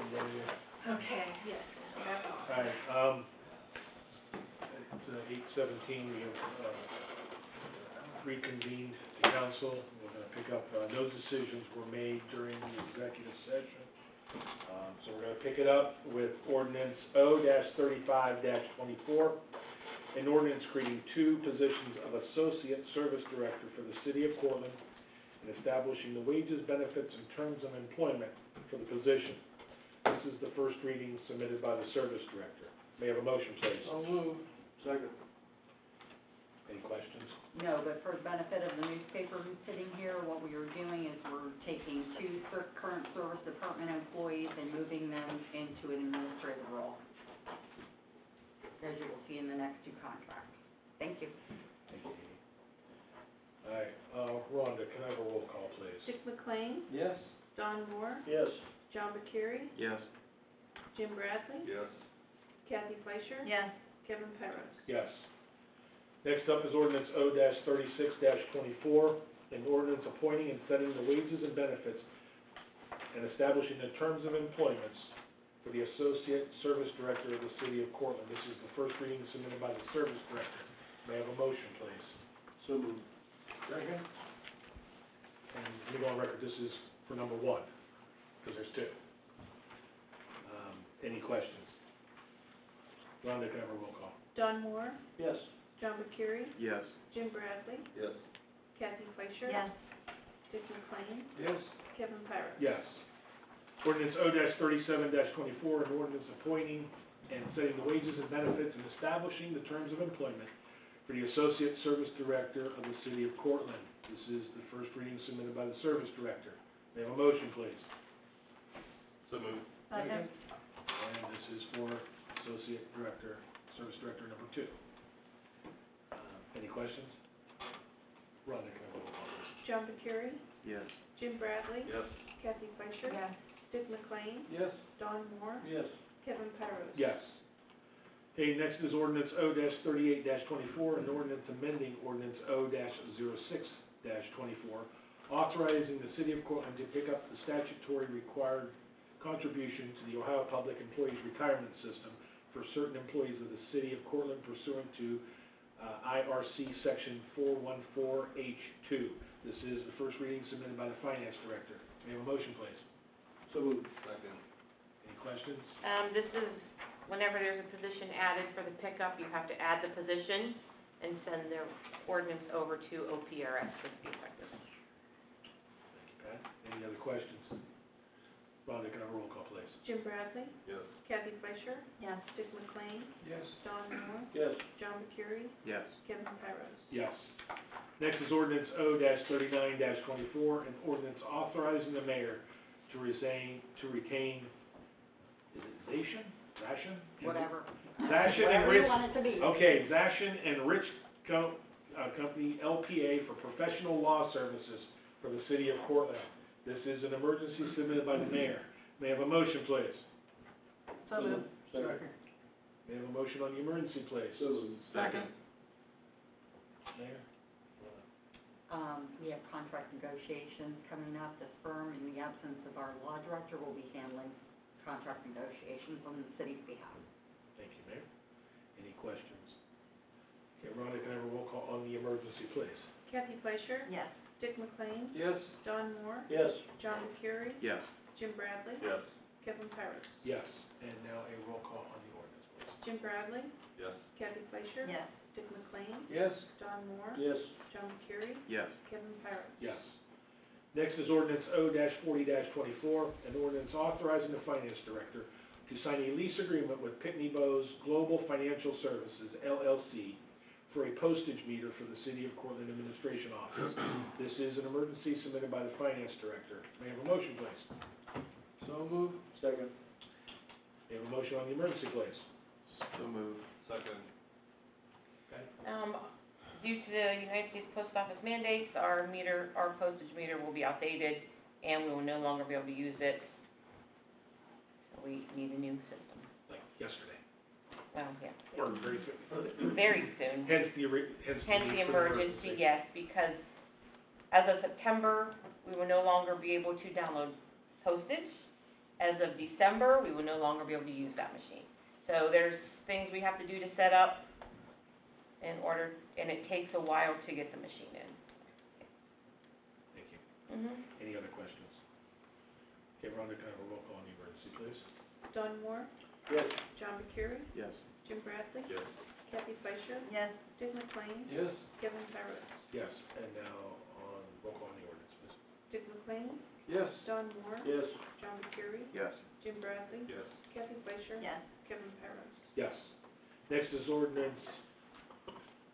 Okay, yes, that's all. Alright, it's 8:17, we have, reconvened the council. We're gonna pick up, no decisions were made during the executive session. So we're gonna pick it up with ordinance O-35-24, an ordinance creating two positions of associate service director for the city of Cortland and establishing the wages, benefits, and terms of employment for the position. This is the first reading submitted by the service director. May I have a motion, please? So moved. Second. Any questions? No, but for the benefit of the newspaper who's sitting here, what we are doing is we're taking two current service department employees and moving them into an administrative role, as you will see in the next two contracts. Thank you. Thank you, Amy. All right, Rhonda, can I have a roll call, please? Dick McLean, Yes. Don Moore, Yes. John Bucuri, Yes. Jim Bradley, Yes. Kathy Fleischer, Yes. Kevin Pyros. Yes. Next up is ordinance O-36-24, an ordinance appointing and setting the wages and benefits and establishing the terms of employment for the associate service director of the city of Cortland. This is the first reading submitted by the service director. May I have a motion, please? So moved. Second. And let me go on record, this is for number one, because there's two. Any questions? Rhonda, can I have a roll call? Don Moore, Yes. John Bucuri, Yes. Jim Bradley, Yes. Kathy Fleischer, Yes. Dick McLean, Yes. Kevin Pyros. Yes. Ordinance O-37-24, an ordinance appointing and setting the wages and benefits and establishing the terms of employment for the associate service director of the city of Cortland. This is the first reading submitted by the service director. May I have a motion, please? So moved. Second. And this is for associate director, service director number two. Any questions? Rhonda, can I have a roll call, please? John Bucuri, Yes. Jim Bradley, Yes. Kathy Fleischer, Yes. Dick McLean, Yes. Don Moore, Yes. Kevin Pyros. Yes. Okay, next is ordinance O-38-24, an ordinance amending ordinance O-06-24, authorizing the city of Cortland to pick up the statutory required contribution to the Ohio Public Employees Retirement System for certain employees of the city of Cortland pursuant to IRC Section 414H2. This is the first reading submitted by the finance director. May I have a motion, please? So moved. Second. Any questions? This is, whenever there's a position added for the pickup, you have to add the position and send the ordinance over to OPRS for it to be effective. Thank you, Pat. Any other questions? Rhonda, can I have a roll call, please? Jim Bradley, Yes. Kathy Fleischer, Yes. Dick McLean, Yes. Don Moore, Yes. John Bucuri, Yes. Kevin Pyros. Yes. Next is ordinance O-39-24, an ordinance authorizing the mayor to retain, is it Ration? Whatever. Zashin and Whatever you Rich, want it to be. okay, Zashin and Rich Company, LPA, for professional law services for the city of Cortland. This is an emergency submitted by the mayor. May I have a motion, please? So moved. Second. May I have a motion on the emergency, please? So moved. Second. Mayor? We have contract negotiations coming up. This firm, in the absence of our law director, will be handling contract negotiations on the city's behalf. Thank you, Mayor. Any questions? Okay, Rhonda, can I have a roll call on the emergency, please? Kathy Fleischer, Yes. Dick McLean, Yes. Don Moore, Yes. John Bucuri, Yes. Jim Bradley, Yes. Kevin Pyros. Yes. And now a roll call on the ordinance, please. Jim Bradley, Yes. Kathy Fleischer, Yes. Dick McLean, Yes. Don Moore, Yes. John Bucuri, Yes. Kevin Pyros. Yes. Next is ordinance O-40-24, an ordinance authorizing the finance director to sign a lease agreement with Pitney Bowes Global Financial Services, LLC, for a postage meter for the City of Cortland Administration Office. This is an emergency submitted by the finance director. May I have a motion, please? So moved. Second. May I have a motion on the emergency, please? So moved. Second. Okay. Due to the United States Post Office mandates, our postage meter will be outdated, and we will no longer be able to use it. So we need a new system. Like yesterday, Well, yeah, or very soon. very soon. Hence the Hence need the for emergency, yes, because as of September, we will no longer be able to download postage, as of December, we will no longer be able to use that machine. So there's things we have to do to set up in order, and it takes a while to get the machine in. Thank you. Mm-hmm. Any other questions? Okay, Rhonda, kind of a roll call on the emergency, please. Don Moore, Yes. John Burcheri, Yes. Jim Bradley, Yes. Kathy Fleischer, Yes. Dick McLean, Yes. Kevin Tyrus. Yes, and now on roll call on the ordinance, please. Dick McLean, Yes. Don Moore, Yes. John Burcheri, Yes. Jim Bradley, Yes. Kathy Fleischer, Yes. Kevin Tyrus. Yes. Next is ordinance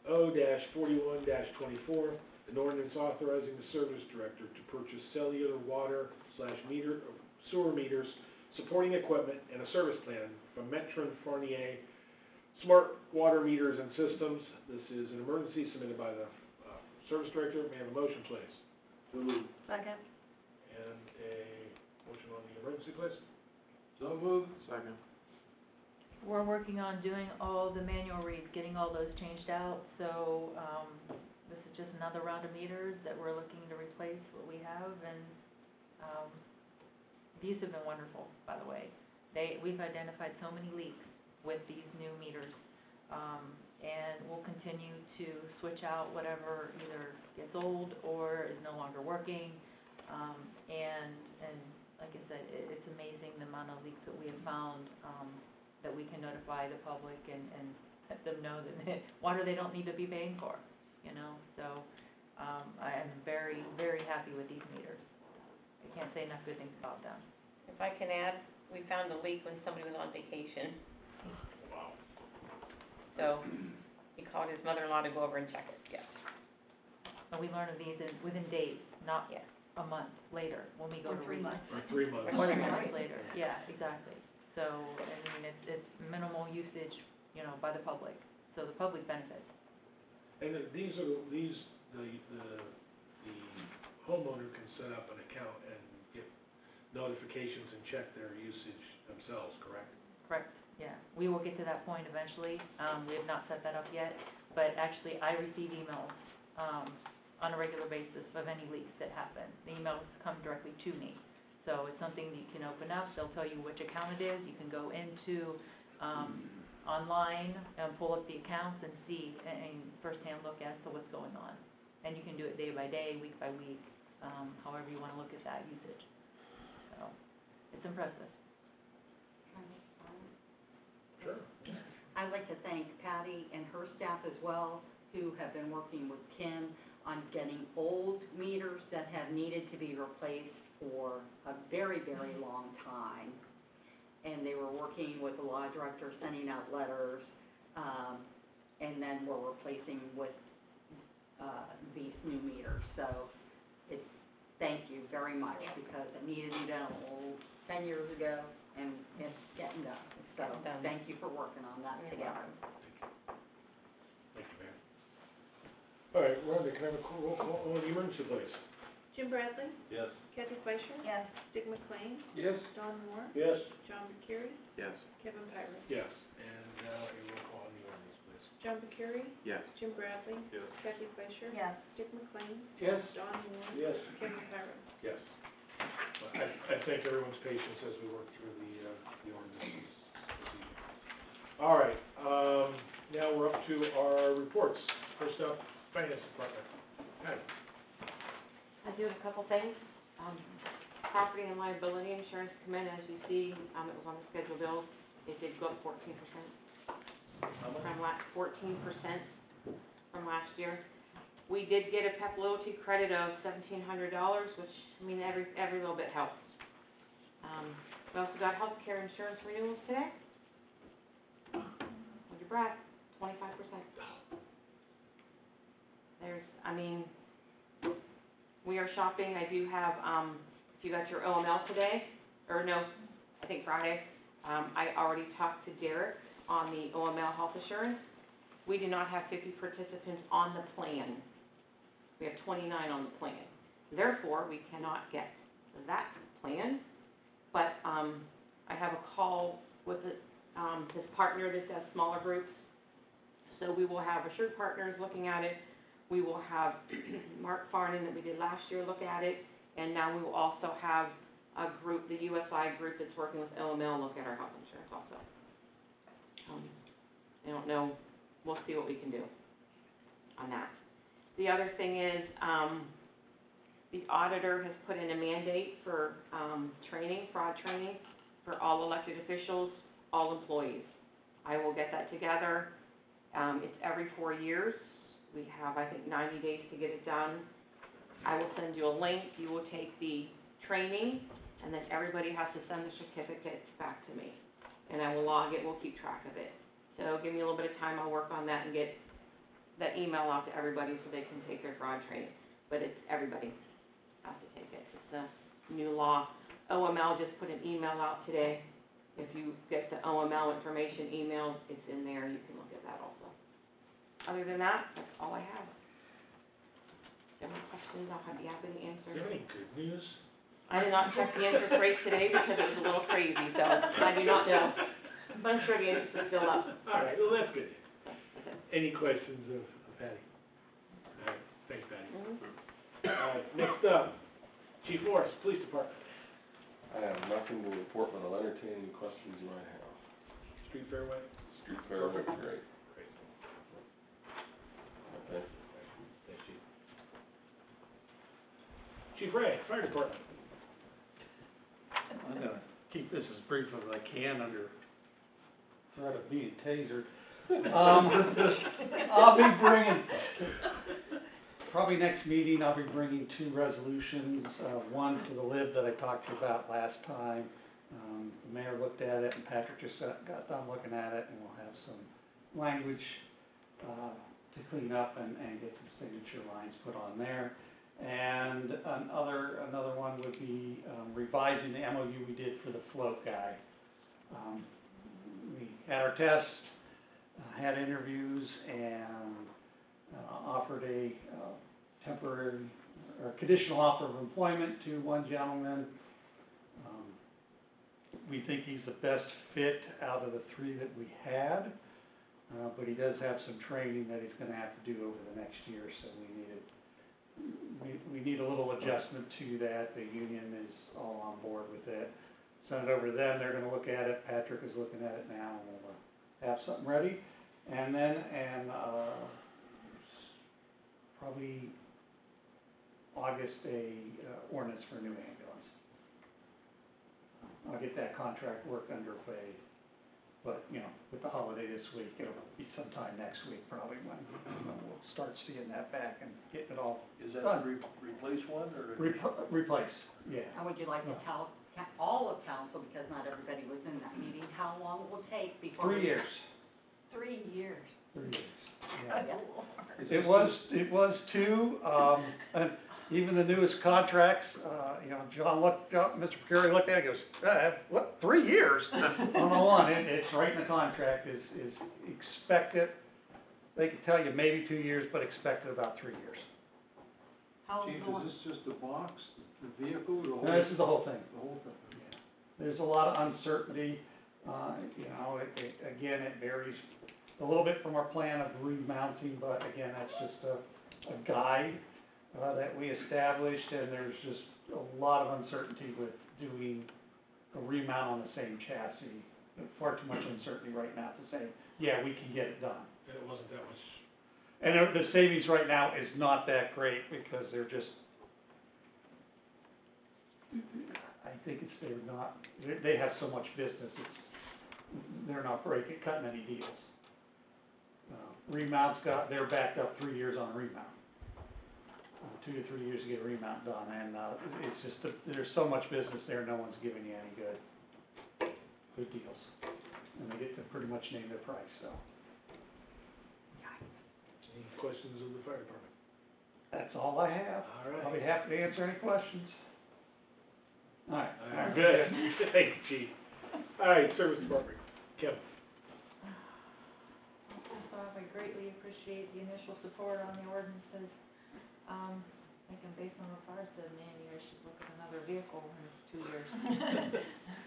O-41-24, an ordinance authorizing the service director to purchase cellular water/meter, sewer meters, supporting equipment, and a service plan from Metron Fournier Smart Water Meters and Systems. This is an emergency submitted by the service director. May I have a motion, please? So moved. Second. And a motion on the emergency, please? So moved. Second. We're working on doing all the manual reads, getting all those changed out, so, this is just another round of meters that we're looking to replace what we have, and, these have been wonderful, by the way. We've identified so many leaks with these new meters, and we'll continue to switch out whatever either gets old or is no longer working, and like I said, it's amazing the amount of leaks that we have found, that we can notify the public and let them know that water they don't need to be paying for, you know, so, I am very, very happy with these meters. I can't say enough good things about them. If I can add, we found a leak when somebody was on vacation, Wow. so he called his mother-in-law to go over and check it, yes. And we learn of these within days, not Yeah. a month later, when we go Or to 3 read. months. Or 3 months. Or 3 months later, yeah, exactly. So, I mean, it's minimal usage, you know, by the public, so the public benefits. And these are, the homeowner can set up an account and get notifications and check their usage themselves, correct? Correct, yeah. We will get to that point eventually. We have not set that up yet, but actually I receive emails, on a regular basis of any leaks that happen. The emails come directly to me. So it's something that you can open up. They'll tell you which account it is. You can go into, online and pull up the accounts and see, and firsthand look as to what's going on. And you can do it day by day, week by week, however you wanna look at that usage. So, it's impressive. Sure. I'd like to thank Patty and her staff as well, who have been working with Kim on getting old meters that have needed to be replaced for a very, very long time. And they were working with the law director, sending out letters, and then we're replacing with, these new meters. So thank you very much, because it needed to be done 10 years ago, and it's getting done. So, Getting done. thank you for working on that You're together. Thank you, Mayor. All right, Rhonda, can I have a roll call on the emergency, please? Jim Bradley, Yes. Kathy Fleischer, Yes. Dick McLean, Yes. Don Moore, Yes. John Burcheri, Yes. Kevin Tyrus. Yes. And now a roll call on the ordinance, please. John Burcheri, Yes. Jim Bradley, Yes. Kathy Fleischer, Yes. Dick McLean, Yes. Don Moore, Yes. Kevin Tyrus. Yes. I thank everyone's patience as we work through the ordinances this evening. All right, now we're up to our reports. First up, Finance Department. Patty. I do have a couple things. Property and liability insurance come in, as you see, it was on the schedule bill. It did go up 14% from 14% from last year. We did get a PEP loyalty credit of $1,700, which, I mean, every little bit helps. We also got healthcare insurance renewals today. With your breath, 25%. We are shopping. I do have, if you got your OML today, or no, I think Friday, I already talked to Derek on the OML health assurance. We do not have 50 participants on the plan. We have 29 on the plan. Therefore, we cannot get that plan. But I have a call with his partner that does smaller groups. So we will have Assured Partners looking at it. We will have Mark Farnan that we did last year look at it. And now we will also have group, the USI group that's working with OML, look at our health insurance also. I don't know, we'll see what we can do on that. The other thing is, the auditor has put in a mandate for, training, fraud training, for all elected officials, all employees. I will get that together. It's every 4 years. We have, I think, 90 days to get it done. I will send you a link. You will take the training, and then everybody has to send the certificates back to me. And I will log it. We'll keep track of it. So give me a little bit of time. I'll work on that and get that email out to everybody so they can take their fraud training. But it's everybody has to take it. It's a new law. OML just put an email out today. If you get the OML information emailed, it's in there. You can look at that also. Other than that, that's all I have. If you have any questions, I'll be happy to answer. Do you have any good news? I did not check the interest rate today because it was a little crazy, so I do not know. But I'm sure the interest is still up. All right, well, that's good. Any questions of Patty? All right, thanks, Patty. All right, next up, Chief Morris, Police Department. I have nothing to report, but I'll entertain any questions you might have. Street Fairway? Street fair looks great. Great. Okay. Thanks, Chief. Chief Ray, Fire Department. I'm gonna keep this as brief as I can under threat of being tasered. I'll be bringing, probably next meeting, I'll be bringing 2 resolutions, one for the LIB that I talked to you about last time. The mayor looked at it and Patrick just got done looking at it, and we'll have some language, to clean up and get some signature lines put on there. And another one would be, revising the MOU we did for the float guy. We had our test, had interviews, and offered a temporary or conditional offer of employment to one gentleman. We think he's the best fit out of the 3 that we had, but he does have some training that he's going to have to do over the next year, so we need a little adjustment to that. The union is all on board with it. Send it over to them. They're going to look at it. Patrick is looking at it now, and we'll have something ready. And then, probably August, ordinance for a new ambulance. I'll get that contract work underway, but, with the holiday this week, it'll be sometime next week probably when we'll start seeing that back and getting it all Is that done. to replace one, or? Replace, yeah. How would you like to tell all of council, because not everybody was in that meeting, how long it will take before? 3 years. 3 years. 3 years, yeah. Yeah. It was 2, and even the newest contracts, John looked up, Mr. Procure looked at it, goes, what, 3 years? On the one, it's right in the contract, is expected, they could tell you maybe 2 years, but expected about 3 years. How Chief, long? is this just the box, the vehicle, the whole? No, this is the whole thing. The whole thing? There's a lot of uncertainty, again, it varies a little bit from our plan of remounting, but again, that's just a guide that we established, and there's just a lot of uncertainty with doing a remount on the same chassis. Far too much uncertainty right now to say, yeah, we can get it done. And it wasn't that much. And the savings right now is not that great, because they're just, I think they have so much business, they're not cutting any deals. Remounts they're backed up 3 years on a remount. 2 to 3 years to get a remount done, and it's just, there's so much business there, no one's giving you any good deals. And they get to pretty much name their price, so. Any questions of the fire department? That's all I have. All right. I'll be happy to answer any questions. All right. All right, good. Thank you, Chief. All right, Service Department, Kevin. First off, I greatly appreciate the initial support on the ordinances. Thinking based on what Fire said, man, you guys should look at another vehicle in 2 years.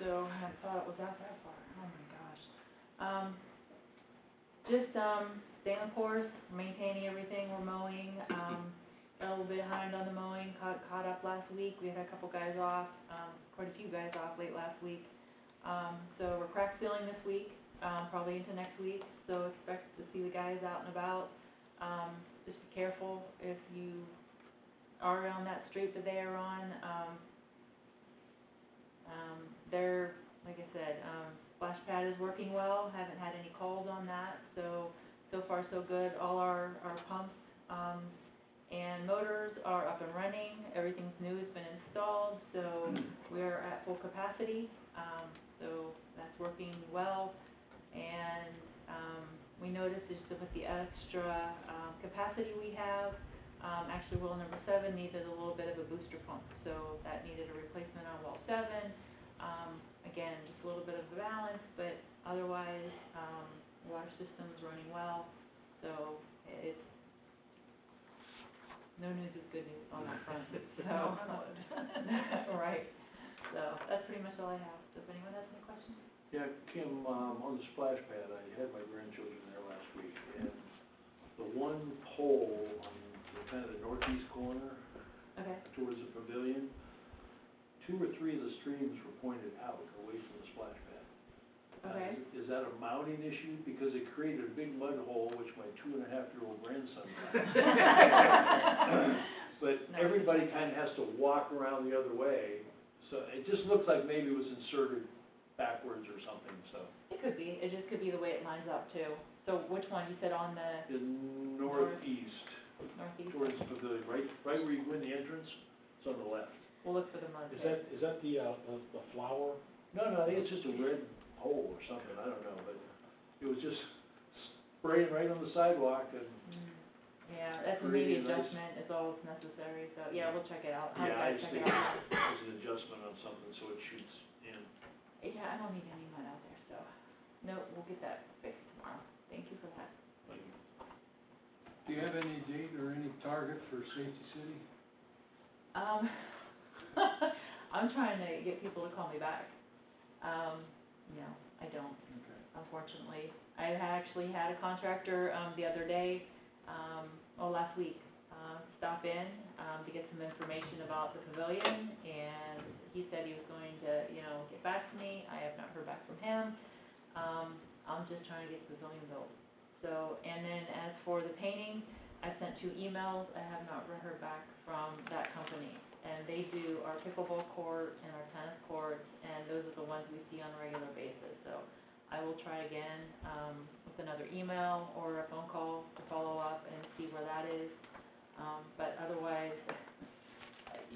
So, I hadn't thought it was out that far, oh my gosh. Just, staying the course, maintaining everything we're mowing. got a little bit behind on the mowing, caught up last week. We had a couple guys off, quite a few guys off late last week. So we're crack sealing this week, probably into next week, so expect to see the guys out and about. Just be careful if you are on that street that they are on. They're, like I said, splash pad is working well, haven't had any calls on that, so far so good. All our pumps, and motors are up and running, everything's new has been installed, so we're at full capacity, so that's working well. And, we noticed just with the extra, capacity we have, actually well number 7 needed a little bit of a booster pump, so that needed a replacement on well 7. Again, just a little bit of a balance, but otherwise, water system's running well, so it's, no news is good news on that front, so. Right, so that's pretty much all I have. Does anyone have any questions? Yeah, Kim, on the splash pad, I had my grandchildren there last week, and the one pole on the kind of the northeast corner Okay. towards the pavilion, 2 or 3 of the streams were pointed out away from the splash pad. Okay. Is that a mounting issue? Because it created a big mud hole, which my 2.5-year-old grandson got. But No. everybody kind of has to walk around the other way, so it just looks like maybe it was inserted backwards or something, so. It could be, it just could be the way it lines up too. So which one, you said on the The northeast, northeast? towards the pavilion, right where you go in the entrance, it's on the left. We'll look for the mud Is pit. that the flower? No, I think it's just a red hole or something, I don't know, but it was just spraying right on the sidewalk and. Yeah, that's a Pretty maybe nice. adjustment is all that's necessary, so yeah, we'll check it out. Yeah, Have I guys just check think it out. there's an adjustment on something so it shoots in. Yeah, I don't need any mud out there, so, no, we'll get that fixed tomorrow. Thank you for that. Like, Do you have any date or any target for Safety City? I'm trying to get people to call me back. No, I don't, Okay. unfortunately. I actually had a contractor, the other day, last week, stop in, to get some information about the pavilion, and he said he was going to, get back to me. I have not heard back from him. I'm just trying to get the pavilion built. So, and then as for the painting, I sent 2 emails. I have not heard back from that company. And they do our pickleball court and our tennis courts, and those are the ones we see on a regular basis. So I will try again, with another email or a phone call to follow up and see where that is. But otherwise,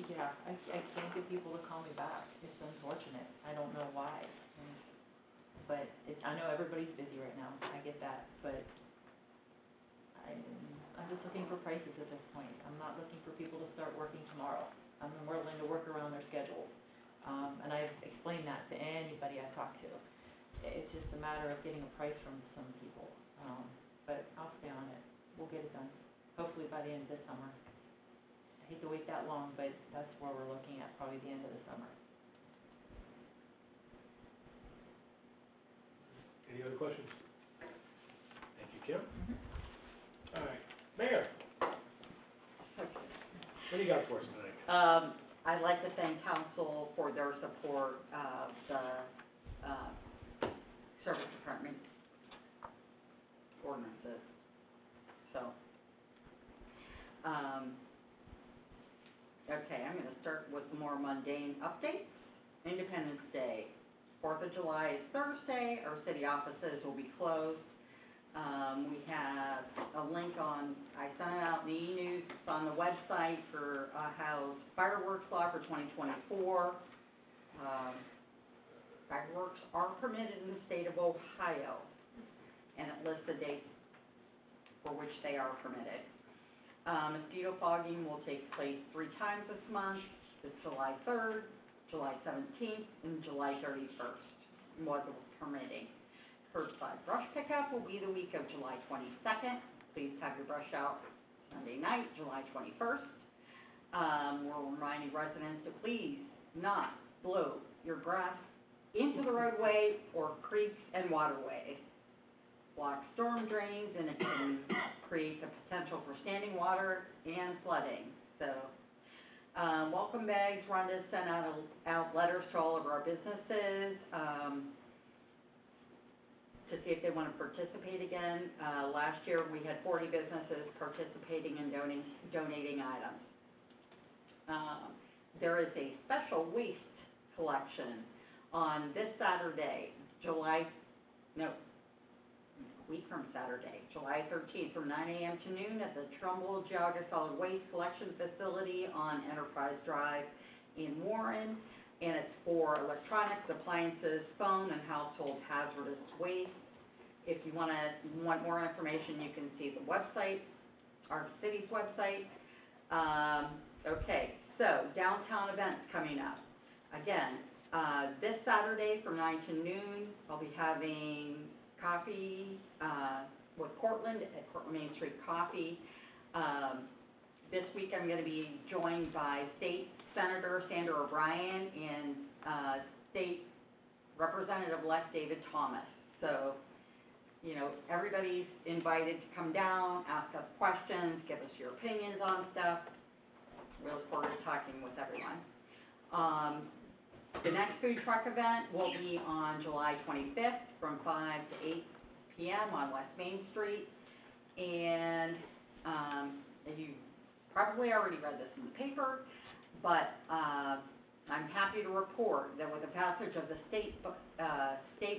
yeah, I can't get people to call me back. It's unfortunate. I don't know why. But I know everybody's busy right now. I get that, but I'm just looking for prices at this point. I'm not looking for people to start working tomorrow. I'm willing to work around their schedules. And I've explained that to anybody I've talked to. It's just a matter of getting a price from some people. But I'll stay on it. We'll get it done, hopefully by the end of this summer. I hate to wait that long, but that's where we're looking at, probably the end of the summer. Any other questions? Thank you, Kim. All right, Mayor, what do you got for us tonight? I'd like to thank council for their support of the, service department ordinances. So, okay, I'm gonna start with the more mundane updates. Independence Day, 4th of July is Thursday, our city offices will be closed. We have a link on, I sent it out in the e-news, it's on the website for, Ohio's fireworks law for 2024. Fireworks are permitted in the state of Ohio, and it lists the dates for which they are permitted. Mosquito fogging will take place 3 times this month. It's July 3rd, July 17th, and July 31st, weather permitting. Curbside brush pickup will be the week of July 22nd. Please have your brush out Sunday night, July 21st. We're reminding residents to please not blow your grass into the roadway or creeks and waterways. block storm drains, and it can create the potential for standing water and flooding. So, welcome bags, Rhonda sent out letters to all of our businesses, to see if they want to participate again. Last year, we had 40 businesses participating in donating items. There is a special waste collection on this Saturday, week from Saturday, July 13th, from 9 a.m. to noon at the Trumbull Geauga Solid Waste Collection Facility on Enterprise Drive in Warren. And it's for electronics, appliances, phone, and household hazardous waste. If you want more information, you can see the website, our city's website. Okay, so downtown events coming up. Again, this Saturday from 9 to noon, I'll be having coffee with Cortland at Cortland Main Street Coffee. This week I'm going to be joined by State Senator Sandra O'Brien and State Representative-elect David Thomas. So, you know, everybody's invited to come down, ask us questions, give us your opinions on stuff. We look forward to talking with everyone. The next food truck event will be on July 25th from 5 to 8 p.m. on West Main Street. And you probably already read this in the paper, but I'm happy to report that with the passage of the state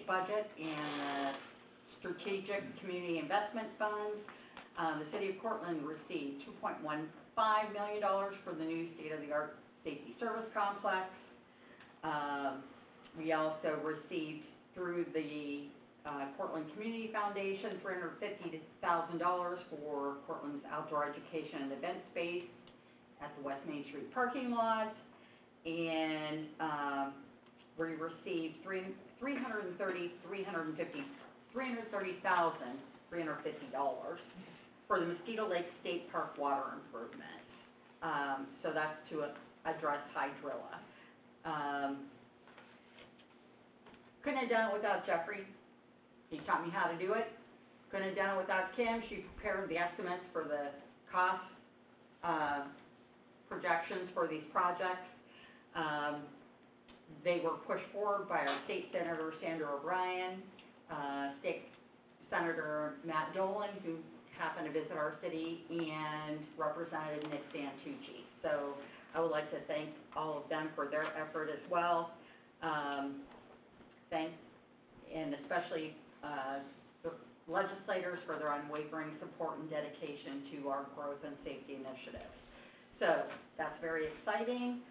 budget and the Strategic Community Investment Funds, the City of Cortland received $2.15 million for the new state-of-the-art safety service complex. We also received through the Cortland Community Foundation $350,000 for Cortland's outdoor education and event space at the West Main Street parking lot. And we received $330,350 for the Mosquito Lake State Park water improvement. So that's to address hydrilla. Couldn't have done it without Jeffrey. He taught me how to do it. Couldn't have done it without Kim. She prepared the estimates for the cost projections for these projects. They were pushed forward by our State Senator Sandra O'Brien, State Senator Matt Dolan, who happened to visit our city, and Representative Nick Santucci. So I would like to thank all of them for their effort as well. And especially the legislators for their unwavering support and dedication to our growth and safety initiatives. So that's very exciting.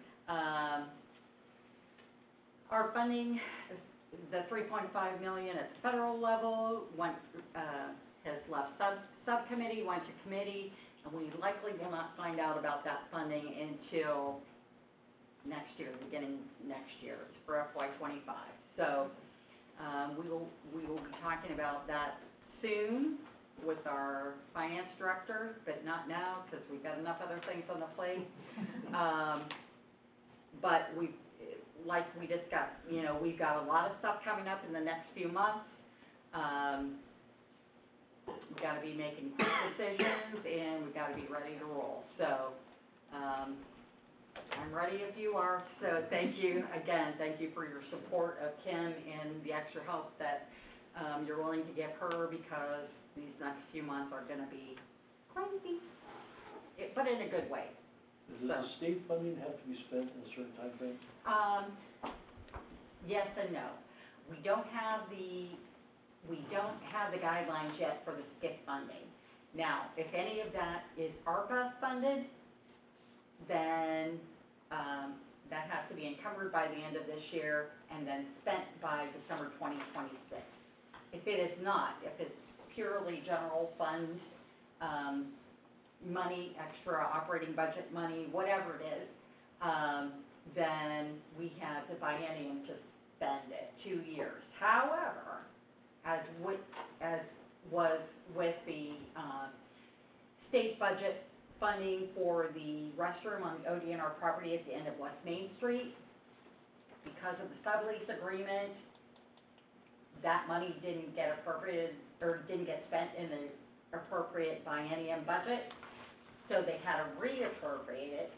Our funding, the $3.5 million at the federal level, has left subcommittee, went to committee, and we likely will not find out about that funding until next year, beginning next year, for FY25. So we will be talking about that soon with our finance director, but not now because we've got enough other things on the plate. But like we discussed, you know, we've got a lot of stuff coming up in the next few months. We've got to be making quick decisions, and we've got to be ready to roll. So I'm ready if you are. So thank you again. Thank you for your support of Kim and the extra help that you're willing to give her, because these next few months are going to be crazy, but in a good way. Does the state funding have to be spent in a certain time frame? Yes and no. We don't have the guidelines yet for the SCIP funding. Now, if any of that is ARPA funded, then that has to be encumbered by the end of this year and then spent by December 2026. If it is not, if it's purely general fund money, extra operating budget money, whatever it is, then we have the biennium to spend it, 2 years. However, as was with the state budget funding for the restroom on the ODNR property at the end of West Main Street, because of the sublease agreement, that money didn't get appropriated, or didn't get spent in the appropriate biennium budget, so they had to reappropriate it.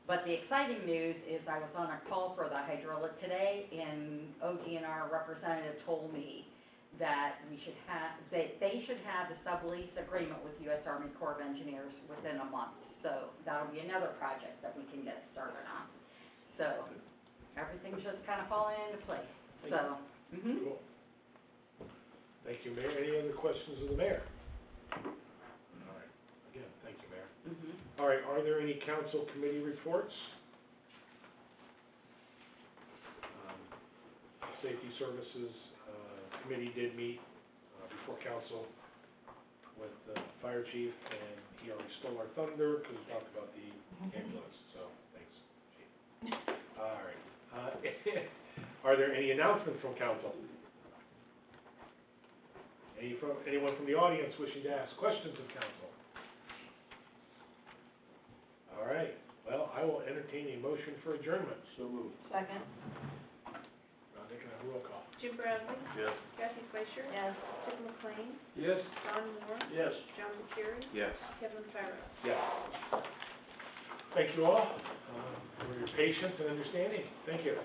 But the exciting news is I was on a call for the hydraulic today, and ODNR representative told me that we should have, they should have a sublease agreement with U.S. Army Corps of Engineers within a month. So that'll be another project that we can get started on. So everything's just kind of falling into place, so. Cool. Thank you, Mayor. Any other questions of the mayor? All right, again, thank you, Mayor. All right, are there any council committee reports? Safety Services Committee did meet before council with the fire chief, and he already stole our thunder because we talked about the ambulance, so thanks, chief. All right. Are there any announcements from council? Anyone from the audience wishing to ask questions of council? All right, well, I will entertain a motion for adjournment. So moved. Second? Now, taking a roll call. Jim Bradley. Yes. Kathy Fleischer. Yes. Tim McLean. Yes. Don Moore. Yes. John Burcheri. Yes. Kevin Fire. Yes. Thank you all for your patience and understanding. Thank you.